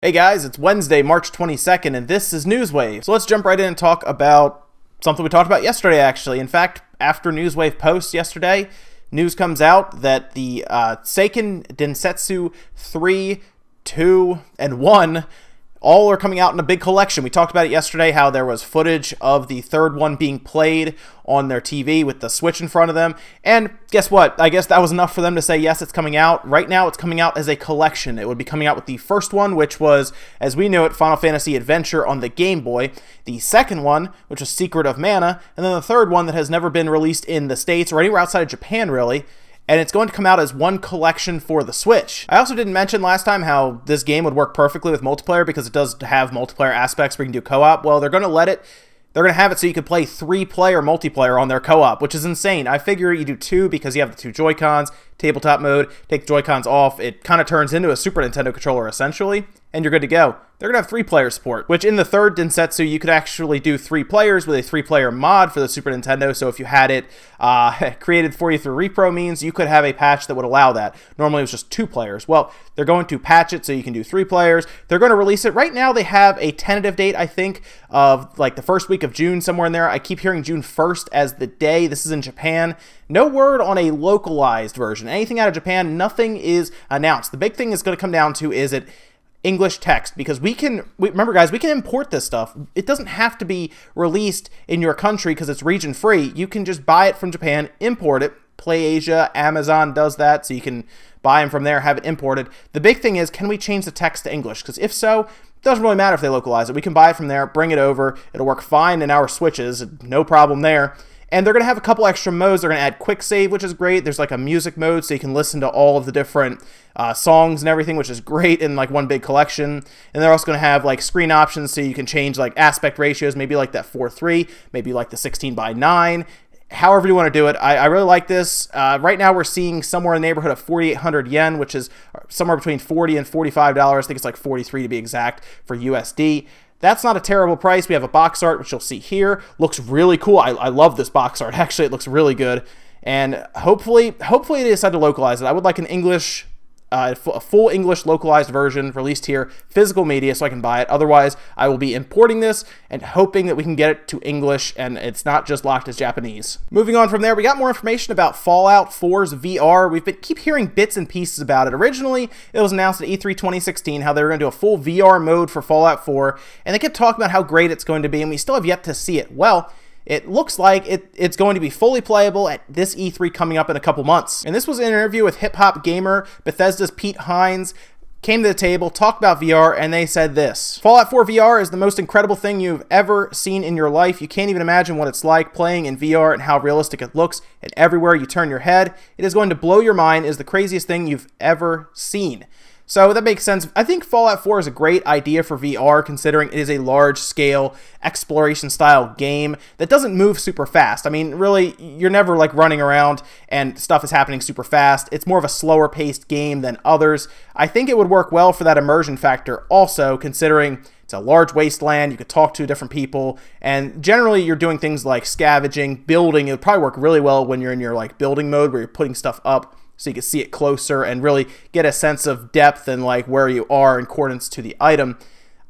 Hey guys, it's Wednesday, March 22nd, and this is Newswave. So let's jump right in and talk about something we talked about yesterday, actually. In fact, after Newswave posts yesterday, news comes out that the Seiken Densetsu 3, 2, and 1 all are coming out in a big collection. We talked about it yesterday, how there was footage of the third one being played on their TV with the Switch in front of them. And guess what? I guess that was enough for them to say, yes, it's coming out. Right now, it's coming out as a collection. It would be coming out with the first one, which was, as we know it, Final Fantasy Adventure on the Game Boy. The second one, which was Secret of Mana. And then the third one that has never been released in the States or anywhere outside of Japan, really. And it's going to come out as one collection for the Switch. I also didn't mention last time how this game would work perfectly with multiplayer because it does have multiplayer aspects where you can do co-op. Well, they're going to have it so you can play 3-player multiplayer on their co-op, which is insane. I figure you do 2 because you have the 2 Joy-Cons, tabletop mode, take the Joy-Cons off. It kind of turns into a Super Nintendo controller essentially, and you're good to go. They're going to have 3-player support, which in the third Densetsu, you could actually do 3 players with a 3-player mod for the Super Nintendo. So if you had it created for you through repro means, you could have a patch that would allow that. Normally it was just 2 players. Well, they're going to patch it so you can do 3 players. They're going to release it. Right now they have a tentative date, I think, of like the first week of June, somewhere in there. I keep hearing June 1st as the day. This is in Japan. No word on a localized version. Anything out of Japan, nothing is announced. The big thing is going to come down to, is it English text, because remember guys, we can import this stuff. It doesn't have to be released in your country because it's region free. You can just buy it from Japan, import it. PlayAsia, Amazon does that, so you can buy them from there, have it imported. The big thing is, can we change the text to English? Because if so, it doesn't really matter if they localize it. We can buy it from there, bring it over. It'll work fine in our Switches, no problem there. And they're going to have a couple extra modes. They're going to add quick save, which is great. There's like a music mode, so you can listen to all of the different songs and everything, which is great in like one big collection. And they're also going to have like screen options, so you can change like aspect ratios, maybe like that 4:3, maybe like the 16:9. However you want to do it. I really like this. Right now we're seeing somewhere in the neighborhood of 4,800 yen, which is somewhere between $40 and $45. I think it's like 43 to be exact for USD. That's not a terrible price. We have a box art, which you'll see here. Looks really cool. I love this box art. Actually, it looks really good. And hopefully they decide to localize it. I would like an English, a full English localized version released here, physical media, so I can buy it. Otherwise, I will be importing this and hoping that we can get it to English and it's not just locked as Japanese. Moving on from there, we got more information about Fallout 4's VR. Keep hearing bits and pieces about it. Originally, it was announced at E3 2016 how they were going to do a full VR mode for Fallout 4, and they kept talking about how great it's going to be, and we still have yet to see it. Well, it looks like it's going to be fully playable at this E3 coming up in a couple months. And this was an interview with Hip Hop Gamer, Bethesda's Pete Hines, came to the table, talked about VR, and they said this: Fallout 4 VR is the most incredible thing you've ever seen in your life. You can't even imagine what it's like playing in VR and how realistic it looks, and everywhere you turn your head, it is going to blow your mind. It is the craziest thing you've ever seen. So that makes sense. I think Fallout 4 is a great idea for VR, considering it is a large-scale exploration-style game that doesn't move super fast. I mean, really, you're never like running around and stuff is happening super fast. It's more of a slower-paced game than others. I think it would work well for that immersion factor also, considering it's a large wasteland, you could talk to different people, and generally you're doing things like scavenging, building. It would probably work really well when you're in your like building mode where you're putting stuff up, so you can see it closer and really get a sense of depth and like where you are in accordance to the item.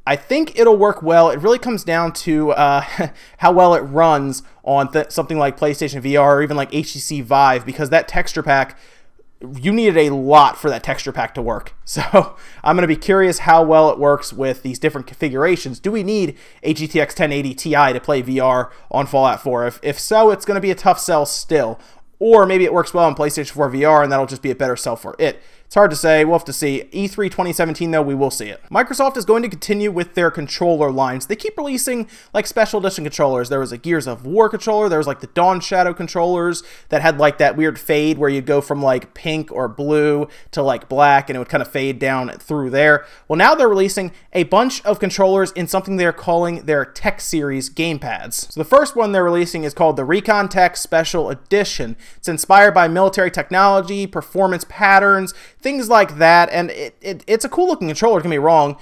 I think it'll work well. It really comes down to how well it runs on something like PlayStation VR or even like HTC Vive, because that texture pack, you needed a lot for that texture pack to work. So I'm going to be curious how well it works with these different configurations. Do we need a GTX 1080 Ti to play VR on Fallout 4? If so, it's going to be a tough sell still. Or maybe it works well on PlayStation 4 VR and that'll just be a better sell for it. It's hard to say. We'll have to see. E3 2017, though, we will see it. Microsoft is going to continue with their controller lines. They keep releasing like special edition controllers. There was a Gears of War controller. There was like the Dawn Shadow controllers that had like that weird fade where you'd go from like pink or blue to like black and it would kind of fade down through there. Well, now they're releasing a bunch of controllers in something they're calling their Tech Series gamepads. So the first one they're releasing is called the Recon Tech Special Edition. It's inspired by military technology, performance patterns, things like that, and it's a cool looking controller, don't get me wrong.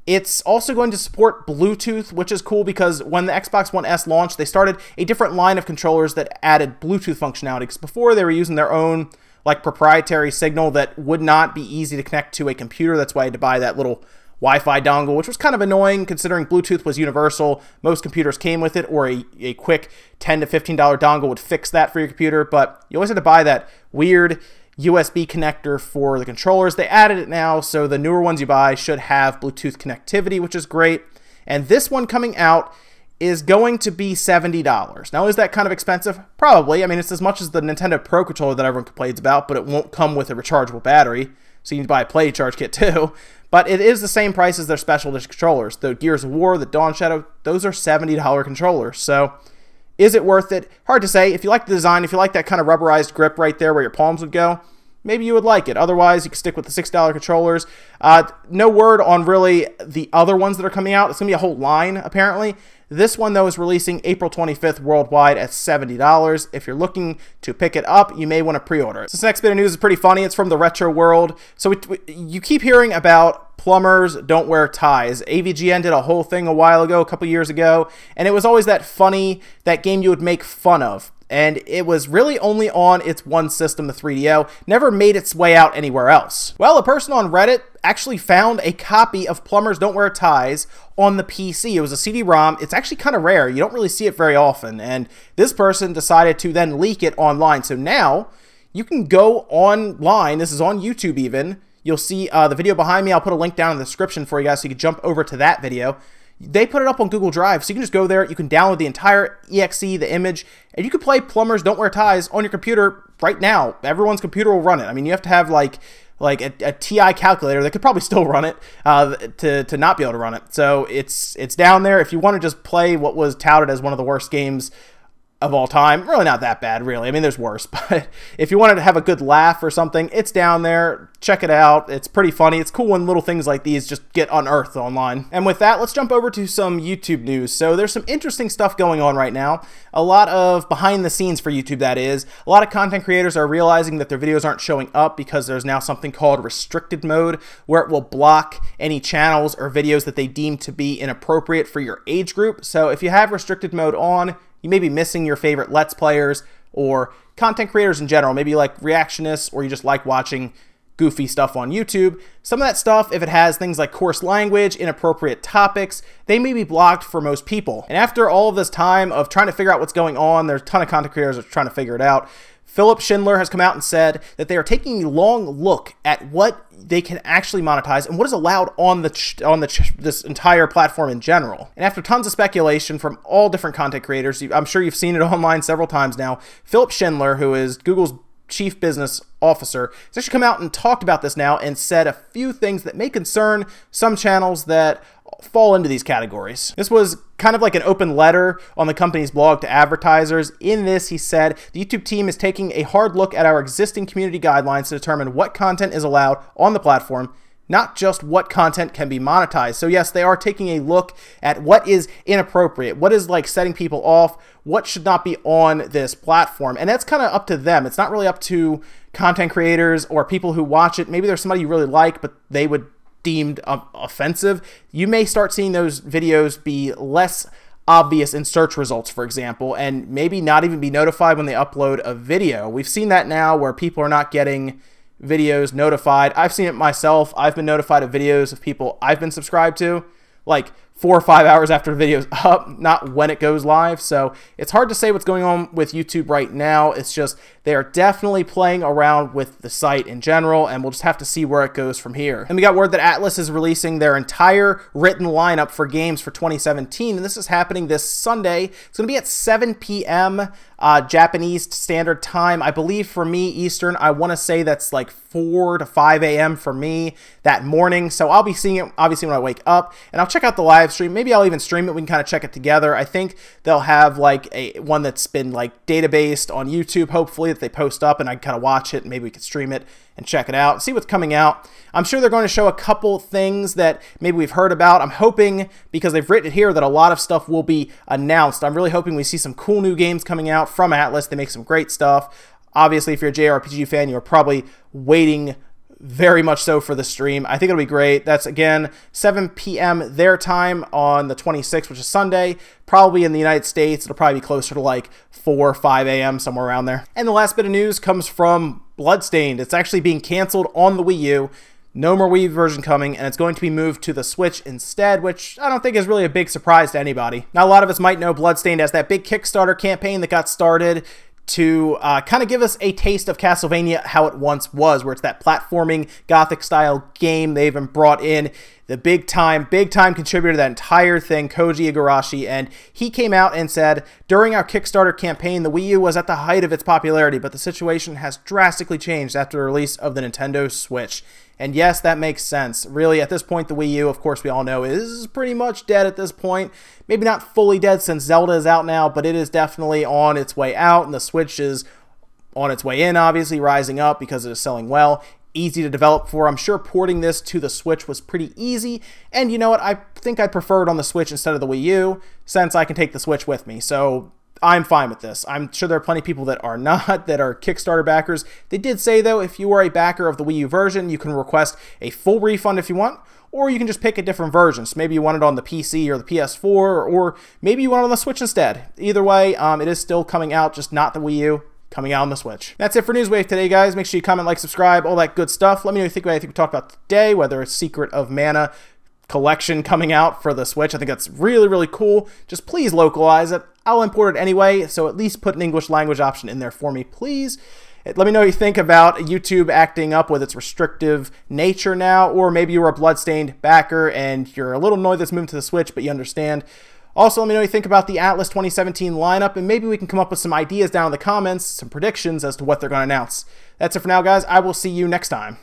It's also going to support Bluetooth, which is cool because when the Xbox One S launched, they started a different line of controllers that added Bluetooth functionality, because before they were using their own like proprietary signal that would not be easy to connect to a computer. That's why I had to buy that little Wi-Fi dongle, which was kind of annoying considering Bluetooth was universal. Most computers came with it, or a quick $10 to $15 dongle would fix that for your computer, but you always had to buy that weird USB connector for the controllers. They added it now, so the newer ones you buy should have Bluetooth connectivity, which is great. And this one coming out is going to be $70. Now, is that kind of expensive? Probably. I mean, it's as much as the Nintendo Pro Controller that everyone complains about, but it won't come with a rechargeable battery, so you need to buy a Play Charge kit too. But it is the same price as their special edition controllers. The Gears of War, the Dawn Shadow, those are $70 controllers. So is it worth it? Hard to say. If you like the design, if you like that kind of rubberized grip right there where your palms would go, maybe you would like it. Otherwise, you can stick with the $6 controllers. No word on really the other ones that are coming out. It's going to be a whole line, apparently. This one, though, is releasing April 25th worldwide at $70. If you're looking to pick it up, you may want to pre-order it. This next bit of news is pretty funny. It's from the retro world. So you keep hearing about Plumbers Don't Wear Ties. AVGN did a whole thing a while ago, a couple years ago, and it was always that game you would make fun of. And it was really only on its one system, the 3DO, never made its way out anywhere else. Well, a person on Reddit actually found a copy of Plumbers Don't Wear Ties on the PC. It was a CD-ROM. It's actually kind of rare. You don't really see it very often. And this person decided to then leak it online. So now you can go online. This is on YouTube even. You'll see the video behind me. I'll put a link down in the description for you guys so you can jump over to that video. They put it up on Google Drive, so you can just go there, you can download the entire EXE, the image, and you can play Plumbers Don't Wear Ties on your computer right now. Everyone's computer will run it. I mean, you have to have like a TI calculator that could probably still run it to not be able to run it. So it's down there. If you want to just play what was touted as one of the worst games of all time, really not that bad, really. I mean, there's worse, but if you wanted to have a good laugh or something, it's down there. Check it out. It's pretty funny. It's cool when little things like these just get unearthed online. And with that, let's jump over to some YouTube news. So there's some interesting stuff going on right now. A lot of behind the scenes for YouTube, that is. A lot of content creators are realizing that their videos aren't showing up because there's now something called restricted mode, where it will block any channels or videos that they deem to be inappropriate for your age group. So if you have restricted mode on, you may be missing your favorite Let's Players or content creators in general. Maybe you like reactionists, or you just like watching goofy stuff on YouTube. Some of that stuff, if it has things like coarse language, inappropriate topics, they may be blocked for most people. And after all of this time of trying to figure out what's going on, there's a ton of content creators that are trying to figure it out. Philip Schindler has come out and said that they are taking a long look at what they can actually monetize and what is allowed on this entire platform in general. And after tons of speculation from all different content creators, I'm sure you've seen it online several times now, Philip Schindler, who is Google's chief business officer, has actually come out and talked about this now and said a few things that may concern some channels that fall into these categories. This was kind of like an open letter on the company's blog to advertisers. In this, he said, the YouTube team is taking a hard look at our existing community guidelines to determine what content is allowed on the platform, not just what content can be monetized. So yes, they are taking a look at what is inappropriate, what is like setting people off, what should not be on this platform. And that's kind of up to them. It's not really up to content creators or people who watch it. Maybe there's somebody you really like, but they would deemed offensive. You may start seeing those videos be less obvious in search results, for example, and maybe not even be notified when they upload a video. We've seen that now where people are not getting videos notified. I've seen it myself. I've been notified of videos of people I've been subscribed to like 4 or 5 hours after the video's up, not when it goes live. So it's hard to say what's going on with YouTube right now. It's just they are definitely playing around with the site in general, and we'll just have to see where it goes from here. And we got word that Atlas is releasing their entire written lineup for games for 2017, and this is happening this Sunday. It's going to be at 7 p.m. Japanese Standard Time. I believe for me, Eastern, I want to say that's like 4 to 5 a.m. for me that morning. So I'll be seeing it obviously when I wake up, and I'll check out the live stream. Maybe I'll even stream it. We can kind of check it together. I think they'll have like one that's been like databased on YouTube, hopefully, that they post up, and I can kind of watch it, and maybe we could stream it and check it out, see what's coming out. I'm sure they're going to show a couple things that maybe we've heard about. I'm hoping, because they've written it here, that a lot of stuff will be announced. I'm really hoping we see some cool new games coming out from Atlas. They make some great stuff. Obviously, if you're a JRPG fan, you're probably waiting very much so for the stream. I think it'll be great. That's, again, 7 p.m. their time on the 26th, which is Sunday. Probably in the United States, it'll probably be closer to like 4 or 5 a.m., somewhere around there. And the last bit of news comes from Bloodstained. It's actually being canceled on the Wii U. No more Wii U version coming, and it's going to be moved to the Switch instead, which I don't think is really a big surprise to anybody. Now, a lot of us might know Bloodstained as that big Kickstarter campaign that got started to kind of give us a taste of Castlevania how it once was, where it's that platforming Gothic-style game. They even brought in the big-time contributor to that entire thing, Koji Igarashi, and he came out and said, during our Kickstarter campaign, the Wii U was at the height of its popularity, but the situation has drastically changed after the release of the Nintendo Switch. And yes, that makes sense. Really, at this point, the Wii U, of course, we all know, is pretty much dead at this point. Maybe not fully dead since Zelda is out now, but it is definitely on its way out, and the Switch is on its way in, obviously, rising up because it is selling well. Easy to develop for. I'm sure porting this to the Switch was pretty easy, and you know what? I think I prefer it on the Switch instead of the Wii U, since I can take the Switch with me. So I'm fine with this. I'm sure there are plenty of people that are not, that are Kickstarter backers. They did say, though, if you are a backer of the Wii U version, you can request a full refund if you want, or you can just pick a different version. So maybe you want it on the PC or the PS4, or maybe you want it on the Switch instead. Either way, it is still coming out, just not the Wii U. Coming out on the Switch. That's it for Newswave today, guys. Make sure you comment, like, subscribe, all that good stuff. Let me know what you think about anything we talked about today, whether it's Secret of Mana collection coming out for the Switch. I think that's really, really cool. Just please localize it. I'll import it anyway, so at least put an English language option in there for me, please. Let me know what you think about YouTube acting up with its restrictive nature now, or maybe you were a Bloodstained backer and you're a little annoyed that's moved to the Switch, but you understand. Also, let me know what you think about the Atlas 2017 lineup, and maybe we can come up with some ideas down in the comments, some predictions as to what they're going to announce. That's it for now, guys. I will see you next time.